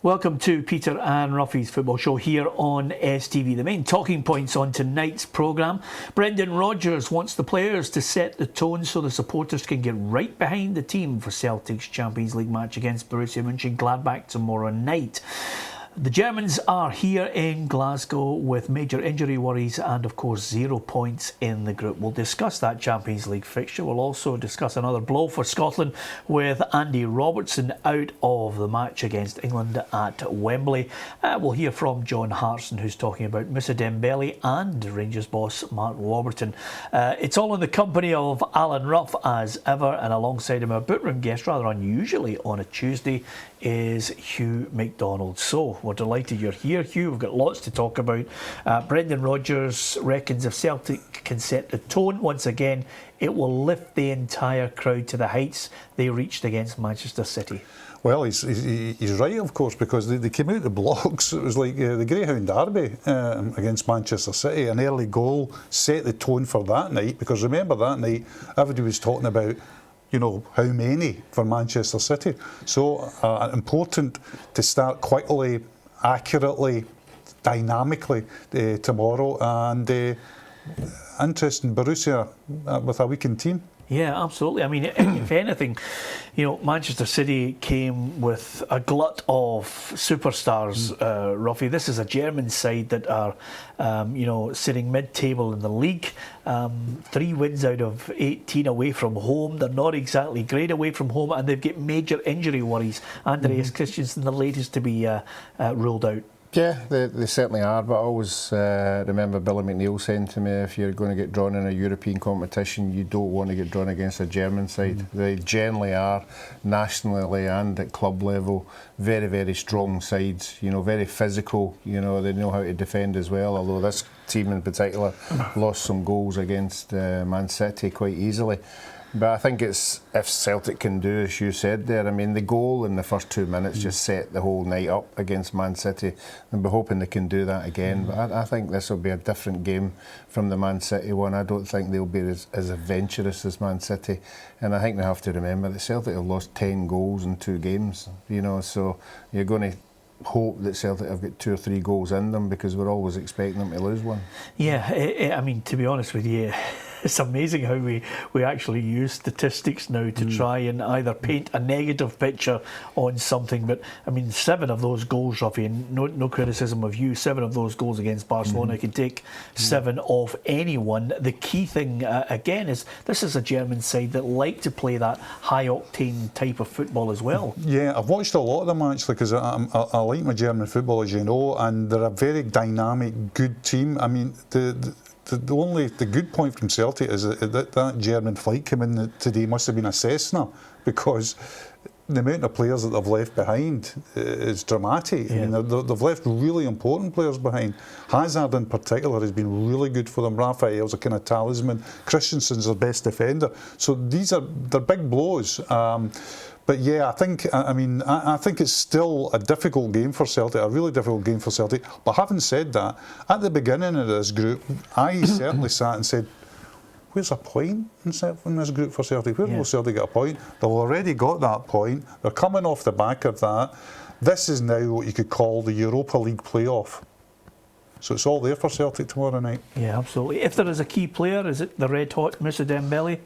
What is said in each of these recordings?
Welcome to Peter and Ruffy's football show here on STV. The main talking points on tonight's programme. Brendan Rodgers wants the players to set the tone so the supporters can get right behind the team for Celtic's Champions League match against Borussia Mönchengladbach tomorrow night. The Germans are here in Glasgow with major injury worries and of course 0 points in the group. We'll discuss that Champions League fixture. We'll also discuss another blow for Scotland with Andy Robertson out of the match against England at Wembley. We'll hear from John Hartson, who's talking about Moussa Dembele and Rangers boss Mark Warburton. It's all in the company of Alan Ruff as ever, and alongside him our bootroom guest, rather unusually on a Tuesday, is Hugh MacDonald. So we're delighted you're here, Hugh. We've got lots to talk about. Brendan Rodgers reckons if Celtic can set the tone once again, it will lift the entire crowd to the heights they reached against Manchester City. Well, he's right, of course, because they came out the blocks. It was like the Greyhound Derby against Manchester City. An early goal set the tone for that night, because remember that night, everybody was talking about, you know, how many for Manchester City. So important to start quickly, accurately, dynamically tomorrow. And interesting, Borussia with a weakened team. Yeah, absolutely. I mean, if anything, you know, Manchester City came with a glut of superstars, Ruffy. This is a German side that are, you know, sitting mid-table in the league. 3 wins out of 18 away from home. They're not exactly great away from home, and they've got major injury worries. Andreas Christensen, the latest to be ruled out. Yeah, they certainly are, but I always remember Billy McNeil saying to me, if you're going to get drawn in a European competition, you don't want to get drawn against a German side. They generally are, nationally and at club level, very, very strong sides, you know, very physical, you know, they know how to defend as well, although this team in particular lost some goals against Man City quite easily. But I think it's, if Celtic can do, as you said there, I mean, the goal in the first 2 minutes just set the whole night up against Man City, and we're hoping they can do that again. But I think this will be a different game from the Man City one. I don't think they'll be as adventurous as Man City. And I think we have to remember that Celtic have lost 10 goals in 2 games, you know, so you're going to hope that Celtic have got 2 or 3 goals in them, because we're always expecting them to lose one. Yeah, I mean, to be honest with you, it's amazing how we actually use statistics now to try and either paint a negative picture on something. But I mean, 7 of those goals, Ruffy, and no criticism of you, 7 of those goals against Barcelona can take 7 off anyone. The key thing again is this is a German side that like to play that high octane type of football as well. Yeah, I've watched a lot of them actually, because I like my German football, as you know, and they're a very dynamic, good team. I mean, the good point from Celtic is that German flight came in today must have been a Cessna, because the amount of players that they've left behind is dramatic. Yeah. I mean, they've left really important players behind. Hazard in particular has been really good for them. Raphael's a kind of talisman. Christensen's their best defender. So they're big blows. But yeah, I think it's still a difficult game for Celtic, a really difficult game for Celtic. But having said that, at the beginning of this group, I certainly sat and said, where's a point in this group for Celtic? Where will Celtic get a point? They've already got that point. They're coming off the back of that. This is now what you could call the Europa League playoff. So it's all there for Celtic tomorrow night. Yeah, absolutely. If there is a key player, is it the red-hot Moussa Dembele?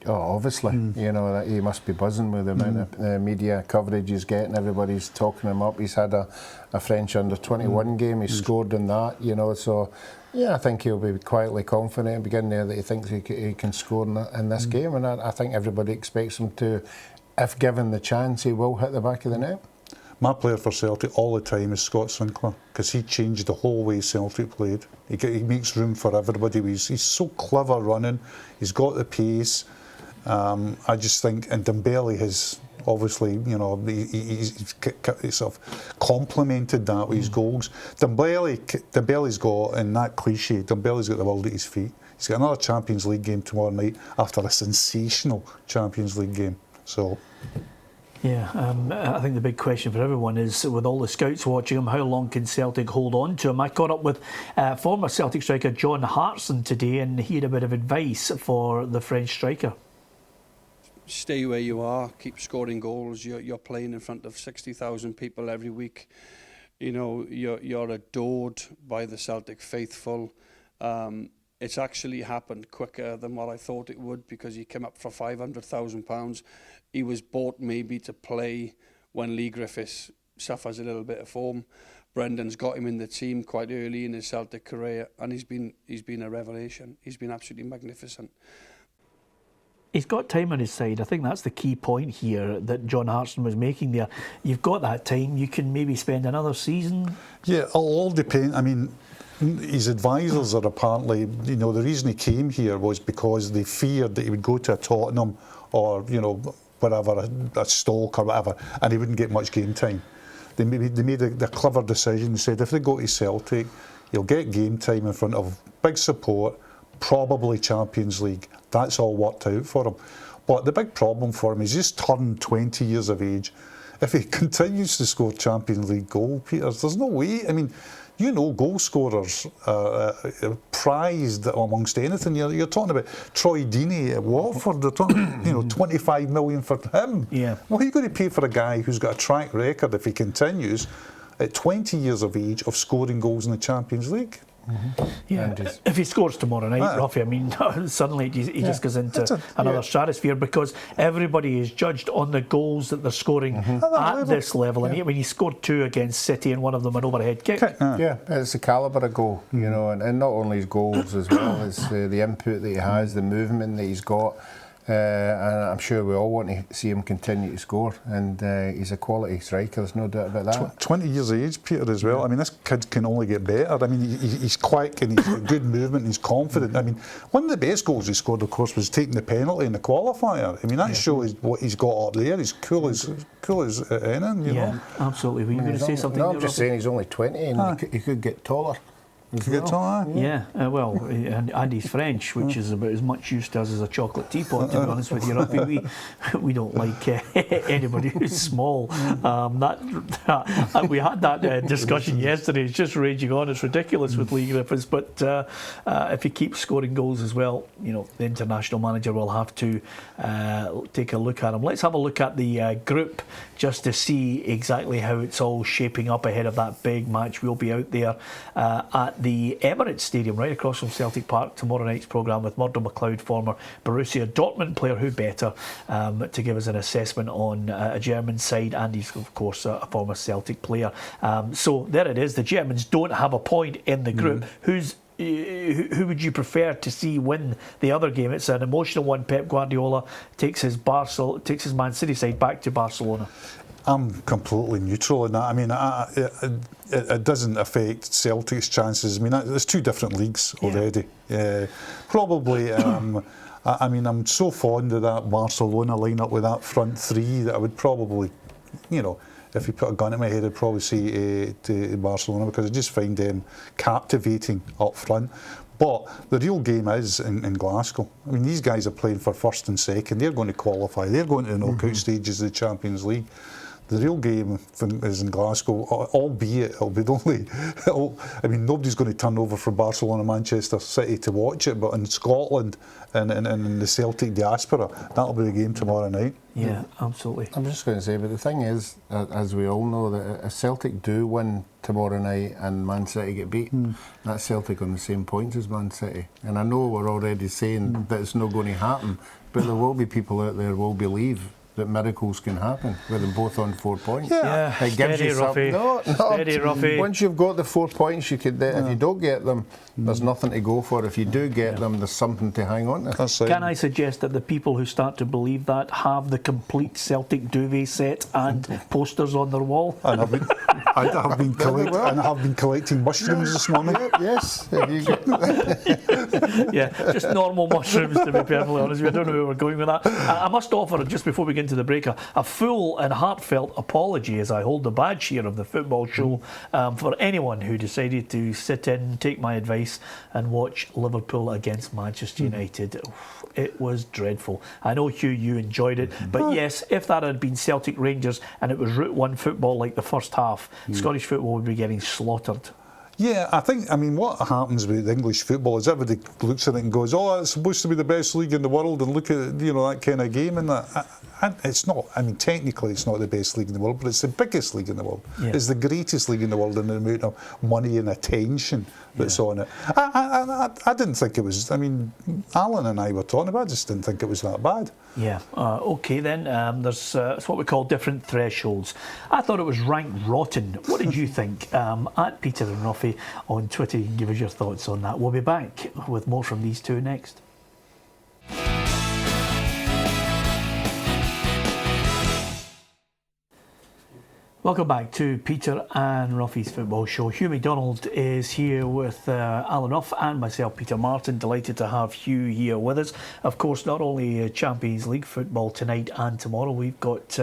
Oh, obviously, you know, that he must be buzzing with the amount of media coverage he's getting. Everybody's talking him up. He's had a French under-21 game. He's scored in that, you know. So, yeah, I think he'll be quietly confident and begin there that he thinks he can score in this game. And I think everybody expects him to, if given the chance, he will hit the back of the net. My player for Celtic all the time is Scott Sinclair, because he changed the whole way Celtic played. He makes room for everybody. He's so clever running. He's got the pace. I just think, and Dembele has obviously, you know, he's sort of complemented that with his goals. Dembele's got, and that cliche, Dembele's got the world at his feet. He's got another Champions League game tomorrow night after a sensational Champions League game. So. Yeah, I think the big question for everyone is, with all the scouts watching him, how long can Celtic hold on to him? I caught up with former Celtic striker John Hartson today, and he had a bit of advice for the French striker. stay where you are, keep scoring goals. You're playing in front of 60,000 people every week. You know, you're adored by the Celtic faithful. It's actually happened quicker than what I thought it would, because he came up for £500,000. He was bought maybe to play when Lee Griffiths suffers a little bit of form. Brendan's got him in the team quite early in his Celtic career, and he's been a revelation. He's been absolutely magnificent. He's got time on his side. I think that's the key point here that John Hartson was making there. You've got that time. You can maybe spend another season. Yeah, it'll all depend. I mean, his advisors are apparently, you know, the reason he came here was because they feared that he would go to a Tottenham or, you know, wherever, a Stoke or whatever, and he wouldn't get much game time. They made a clever decision. They said if they go to Celtic, he'll get game time in front of big support, probably Champions League. That's all worked out for him. But the big problem for him is he's just turned 20 years of age. If he continues to score Champions League goal, Peters, there's no way. I mean, you know, goal scorers are prized amongst anything. You're talking about Troy Deeney at Watford. They're talking, you know, 25 million for him. Yeah. Well, are you going to pay for a guy who's got a track record, if he continues, at 20 years of age, of scoring goals in the Champions League? Mm-hmm. Yeah, if he scores tomorrow night, Ruffy, I mean, suddenly he just goes into another stratosphere, because everybody is judged on the goals that they're scoring at this level. And when he scored 2 against City and one of them an overhead kick. Yeah, it's the calibre of goal, you know, and not only his goals as well as the input that he has, the movement that he's got. And I'm sure we all want to see him continue to score, and he's a quality striker, there's no doubt about that. 20 years of age, Peter, as well. I mean, this kid can only get better. I mean, he's quick and he's got good movement and he's confident. I mean, one of the best goals he scored, of course, was taking the penalty in the qualifier. I mean, that shows what he's got up there. He's cool as anything, you know. Absolutely. Were you going to say something? No, I'm just saying he's only 20 and he could get taller. Well, and he's French, which is about as much use to us as a chocolate teapot, to be honest with you, Ruffy. We don't like anybody who's small. We had that discussion yesterday. It's just raging on. It's ridiculous with Lee Griffiths, but if he keeps scoring goals as well, you know, the international manager will have to take a look at him. Let's have a look at the group just to see exactly how it's all shaping up ahead of that big match. We'll be out there at the Emirates Stadium, right across from Celtic Park, tomorrow night's programme with Murdo McLeod, former Borussia Dortmund player. Who better to give us an assessment on a German side, and he's of course a former Celtic player. So there it is. The Germans don't have a point in the group. Who would you prefer to see win the other game? It's an emotional one. Pep Guardiola takes his Man City side back to Barcelona. I'm completely neutral in that. I mean, it doesn't affect Celtic's chances. I mean, there's 2 different leagues already. Probably, I mean, I'm so fond of that Barcelona lineup with that front 3 that I would probably, you know, if you put a gun to my head, I'd probably say to Barcelona, because I just find them captivating up front. But the real game is in Glasgow. I mean, these guys are playing for first and second. They're going to qualify. They're going to the knockout stages of the Champions League. The real game is in Glasgow, albeit it'll be I mean, nobody's going to turn over from Barcelona, Manchester City to watch it, but in Scotland and in the Celtic diaspora, that'll be the game tomorrow night. Yeah, absolutely. I'm just going to say, but the thing is, as we all know, that if Celtic do win tomorrow night and Man City get beat, that's Celtic on the same points as Man City. And I know we're already saying that it's not going to happen, but there will be people out there who will believe that miracles can happen with them both on 4 points. Yeah, it gives steady, you Ruffy. Steady, Ruffy. Once you've got the 4 points, you could. If you don't get them, there's nothing to go for. If you do get them, there's something to hang on to. Can I suggest that the people who start to believe that have the complete Celtic duvet set and posters on their wall? And I have been collecting mushrooms this morning. Yes. Just normal mushrooms, to be perfectly honest. I don't know where we're going with that. I must offer, just before we get into the break, a full and heartfelt apology as I hold the badge here of the football show for anyone who decided to sit in, take my advice and watch Liverpool against Manchester United. It was dreadful. I know, Hugh, you enjoyed it, but yes, if that had been Celtic Rangers and it was Route 1 football like the first half, Scottish football would be getting slaughtered. Yeah, I mean, what happens with English football is everybody looks at it and goes, oh, it's supposed to be the best league in the world, and look at, that kind of game and that. And it's not. I mean, technically it's not the best league in the world, but it's the biggest league in the world. Yeah. It's the greatest league in the world in the amount of money and attention that's on it. I didn't think it was, I mean, Alan and I were talking about it, I just didn't think it was that bad. Yeah, okay then, there's it's what we call different thresholds. I thought it was ranked rotten. What did you think? At Peter and Ruffy on Twitter, you can give us your thoughts on that. We'll be back with more from these two next. Welcome back to Peter and Ruffy's Football Show. Hugh MacDonald is here with Alan Ruff and myself, Peter Martin. Delighted to have Hugh here with us. Of course, not only Champions League football tonight and tomorrow, we've got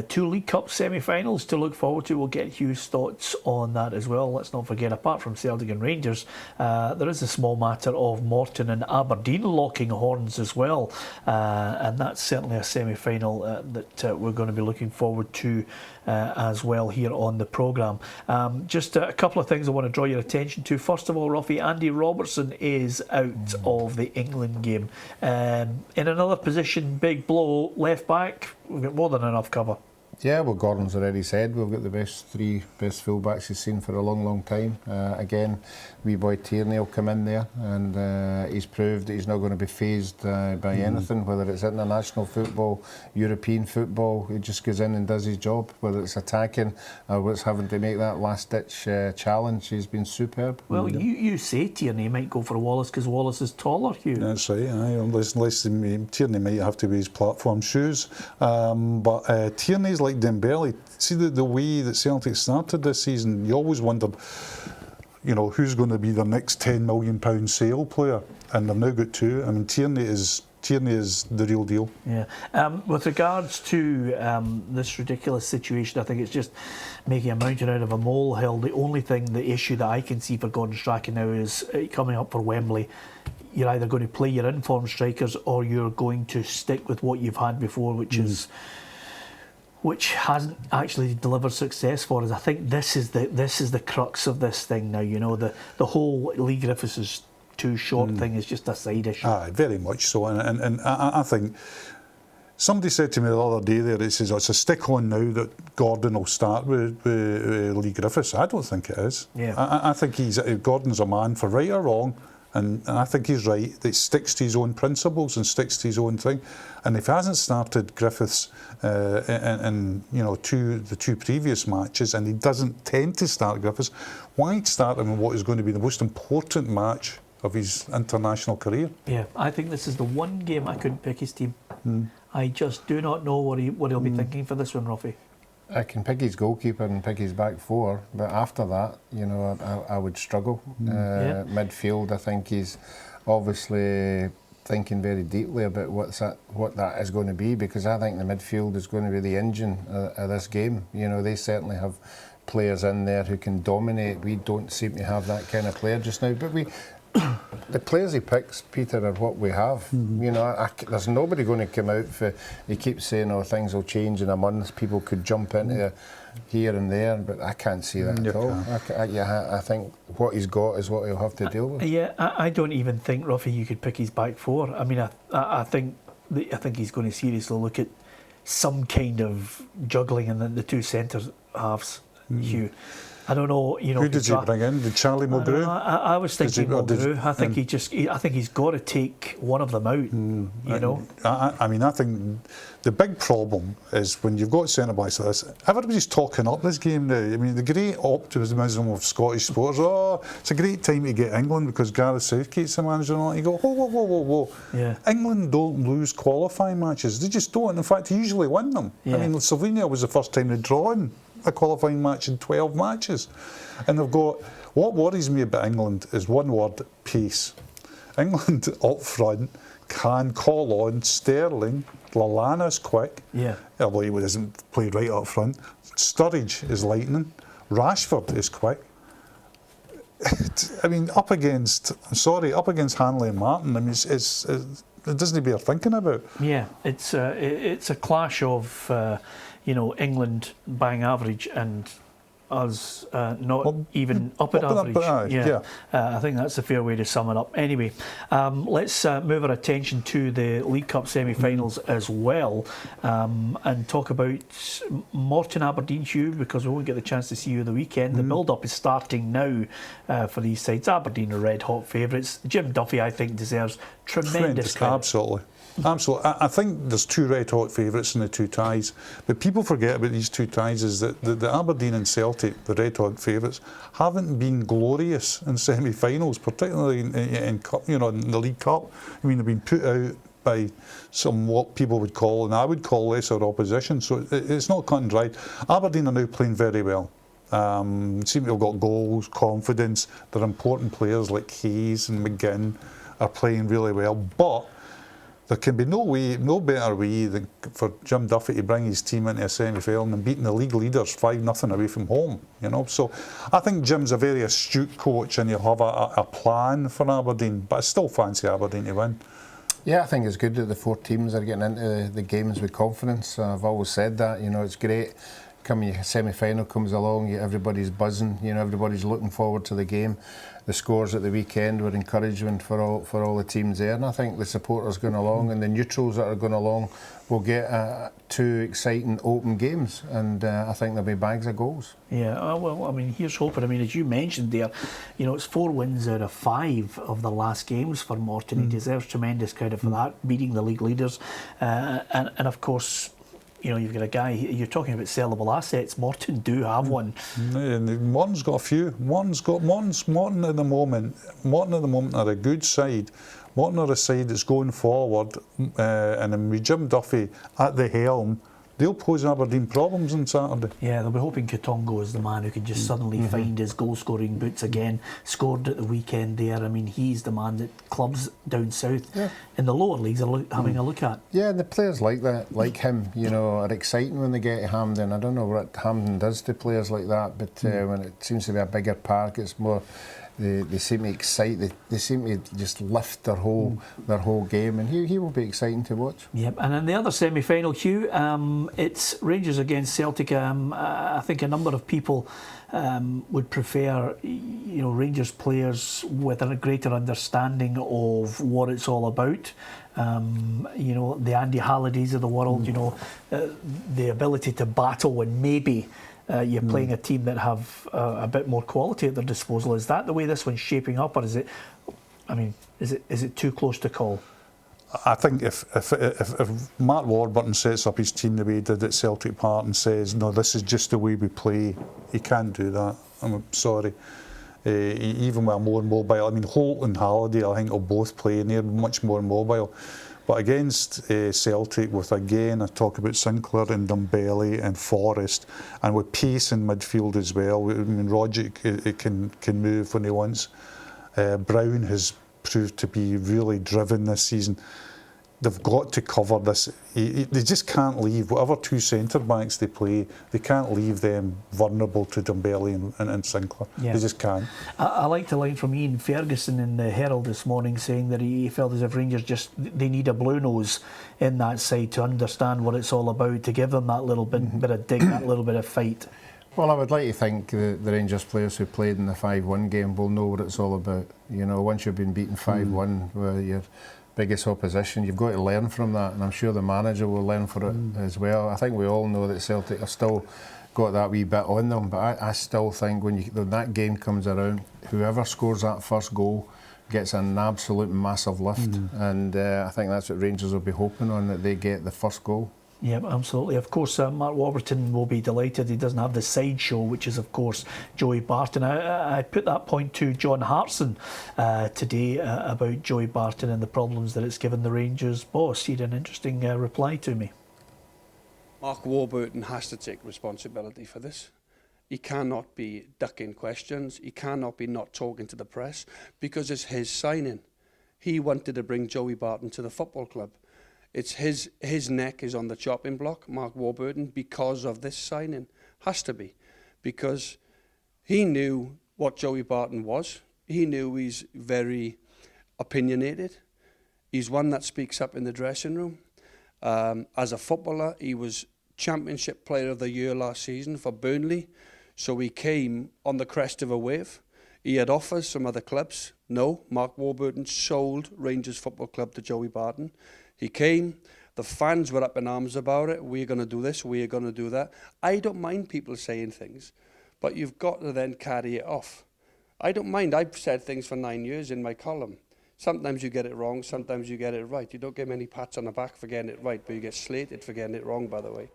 2 League Cup semi-finals to look forward to. We'll get Hugh's thoughts on that as well. Let's not forget, apart from Celtic and Rangers, there is a small matter of Morton and Aberdeen locking horns as well. And that's certainly a semi-final that we're going to be looking forward to as well here on the programme. Just a couple of things I want to draw your attention to. First of all, Ruffy, Andy Robertson is out of the England game. In another position, big blow, left back, we've got more than enough cover. Yeah, well, Gordon's already said we've got the three best fullbacks he's seen for a long, long time. Again, wee boy Tierney will come in there, and he's proved that he's not going to be fazed by anything, whether it's international football, European football. He just goes in and does his job, whether it's attacking or whether it's having to make that last-ditch challenge. He's been superb. Well, you say Tierney might go for Wallace because Wallace is taller, Hugh. That's right, unless Tierney might have to wear his platform shoes. But Tierney's like Dembele. See the way that Celtic started this season, you always wondered, who's going to be their next £10 million sale player, and they've now got 2. I mean, Tierney is the real deal. Yeah. With regards to this ridiculous situation, I think it's just making a mountain out of a molehill. The issue that I can see for Gordon Strachan now is coming up for Wembley. You're either going to play your informed strikers or you're going to stick with what you've had before, which hasn't actually delivered success for us. I think this is the crux of this thing now. The whole Lee Griffiths is too short thing is just a side issue. Very much so, and I think somebody said to me the other day there, it says it's a stick on now that Gordon will start with Lee Griffiths. I don't think it is. Yeah. I think Gordon's a man for right or wrong. And I think he's right, that he sticks to his own principles and sticks to his own thing. And if he hasn't started Griffiths in the 2 previous matches, and he doesn't tend to start Griffiths, why start him in what is going to be the most important match of his international career? Yeah, I think this is the one game I couldn't pick his team. I just do not know what he'll be thinking for this one, Ruffy. I can pick his goalkeeper and pick his back 4, but after that, I would struggle. Midfield, I think he's obviously thinking very deeply about what that is going to be, because I think the midfield is going to be the engine of this game. They certainly have players in there who can dominate. We don't seem to have that kind of player just now, but the players he picks, Peter, are what we have. There's nobody going to come out for. He keeps saying, things will change in a month. People could jump into here and there, but I can't see that at all. I think what he's got is what he'll have to deal with. Yeah, I don't even think, Ruffy, you could pick his back 4. I mean, I think he's going to seriously look at some kind of juggling in the 2 centre halves, Hugh. I don't know, Who did you bring in? Did Charlie Mulgrew? I was thinking Mulgrew. I think he's got to take one of them out. I think the big problem is when you've got centre backs like this, everybody's talking up this game now. I mean, the great optimism of Scottish sports. It's a great time to get England because Gareth Southgate's the manager and all. You go, whoa. Yeah. England don't lose qualifying matches. They just don't. In fact, they usually win them. Yeah. I mean, Slovenia was the first time they'd drawn a qualifying match in 12 matches. And they've got, what worries me about England is one word, pace. England up front can call on Sterling, Lallana's quick, although he doesn't play right up front. Sturridge is lightning, Rashford is quick. I mean, up against Hanley and Martin, I mean, it doesn't bear thinking about. Yeah, it's a clash of England bang average and us not even up at up average. yeah. I think that's a fair way to sum it up. Anyway, let's move our attention to the League Cup semi-finals as well, and talk about Morton Aberdeen, Hugh, because we won't get the chance to see you the weekend. The build-up is starting now for these sides. Aberdeen are red-hot favourites. Jim Duffy, I think, deserves tremendous credit. Absolutely. Absolutely. I think there's two red-hot favourites in the two ties, but people forget about these two ties is that the Aberdeen and Celtic, the red-hot favourites, haven't been glorious in semi-finals, particularly in cup, in the League Cup. I mean, they've been put out by some what people would call, and I would call, lesser opposition, so it's not cut and dried. Aberdeen are now playing very well. Seem to have got goals, confidence. Their important players like Hayes and McGinn are playing really well, but there can be no better way than for Jim Duffy to bring his team into a semi-final and beating the league leaders 5-0 away from home. So I think Jim's a very astute coach, and he'll have a plan for Aberdeen. But I still fancy Aberdeen to win. Yeah, I think it's good that the four teams are getting into the games with confidence. I've always said that. It's great. Coming semi-final comes along, everybody's buzzing. Everybody's looking forward to the game. The scores at the weekend were encouragement for all the teams there, and I think the supporters going along and the neutrals that are going along will get two exciting open games, and I think there'll be bags of goals. Yeah, well, I mean, here's hoping. I mean, as you mentioned there, it's 4 wins out of 5 of the last games for Morton. He deserves tremendous credit for that, beating the league leaders, and of course, you've got a guy, you're talking about sellable assets. Morton do have one. Morton's got a few. Morton at the moment are a good side. Morton are a side that's going forward, and then with Jim Duffy at the helm, they'll pose Aberdeen problems on Saturday. Yeah, they'll be hoping Katongo is the man who can just suddenly find his goal-scoring boots again. Scored at the weekend there. I mean, he's the man that clubs down south in the lower leagues are having a look at. Yeah, the players like that, like him, are exciting when they get to Hampden. I don't know what Hampden does to players like that, but when it seems to be a bigger park, it's more... They seem to excite. They seem to just lift their whole game, and he will be exciting to watch. Yep. And in the other semi-final, Hugh, it's Rangers against Celtic. I think a number of people would prefer, Rangers players with a greater understanding of what it's all about. The Andy Hallidays of the world. The ability to battle and maybe. You're playing a team that have a bit more quality at their disposal. Is that the way this one's shaping up, or is it? I mean, is it too close to call? I think if Mark Warburton sets up his team the way he did at Celtic Park and says, no, this is just the way we play, he can't do that. I'm sorry. Even with a more mobile, I mean, Holt and Halliday, I think, will both play, and they're much more mobile. But against Celtic, with again, I talk about Sinclair and Dumbelli and Forrest, and with pace in midfield as well. I mean, Rogic can move when he wants. Brown has proved to be really driven this season. They've got to cover this. They just can't leave, whatever two centre backs they play, they can't leave them vulnerable to Dumbelli and Sinclair. Yeah. They just can't. I liked a line from Ian Ferguson in the Herald this morning saying that he felt as if Rangers they need a blue nose in that side to understand what it's all about, to give them that little bit of dig, that little bit of fight. Well, I would like to think the Rangers players who played in the 5-1 game will know what it's all about. Once you've been beaten 5-1, where you're biggest opposition, you've got to learn from that, and I'm sure the manager will learn from it as well. I think we all know that Celtic have still got that wee bit on them, but I still think when that game comes around, whoever scores that first goal gets an absolute massive lift, and I think that's what Rangers will be hoping on, that they get the first goal. Yeah, absolutely. Of course, Mark Warburton will be delighted. He doesn't have the sideshow, which is, of course, Joey Barton. I put that point to John Hartson today about Joey Barton and the problems that it's given the Rangers boss. He had an interesting reply to me. Mark Warburton has to take responsibility for this. He cannot be ducking questions. He cannot be not talking to the press, because it's his signing. He wanted to bring Joey Barton to the football club. It's his neck is on the chopping block, Mark Warburton, because of this signing. Has to be. Because he knew what Joey Barton was. He knew he's very opinionated. He's one that speaks up in the dressing room. As a footballer, he was Championship Player of the Year last season for Burnley. So he came on the crest of a wave. He had offers from other clubs. No, Mark Warburton sold Rangers Football Club to Joey Barton. He came. The fans were up in arms about it. We're going to do this. We're going to do that. I don't mind people saying things, but you've got to then carry it off. I don't mind. I've said things for 9 years in my column. Sometimes you get it wrong. Sometimes you get it right. You don't get many pats on the back for getting it right, but you get slated for getting it wrong, by the way.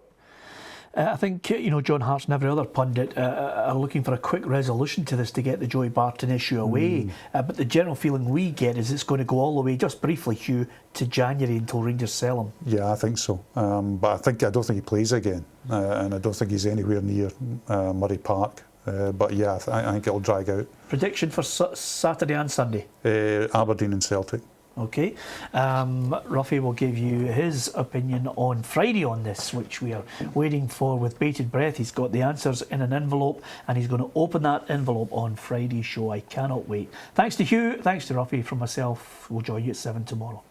I think, John Hart's and every other pundit are looking for a quick resolution to this to get the Joey Barton issue away. But the general feeling we get is it's going to go all the way, just briefly, Hugh, to January until Rangers sell him. Yeah, I think so. But I don't think he plays again. And I don't think he's anywhere near Murray Park. But yeah, I think it'll drag out. Prediction for Saturday and Sunday? Aberdeen and Celtic. Okay. Ruffy will give you his opinion on Friday on this, which we are waiting for with bated breath. He's got the answers in an envelope and he's going to open that envelope on Friday's show. I cannot wait. Thanks to Hugh, thanks to Ruffy. From myself, we'll join you at 7 tomorrow.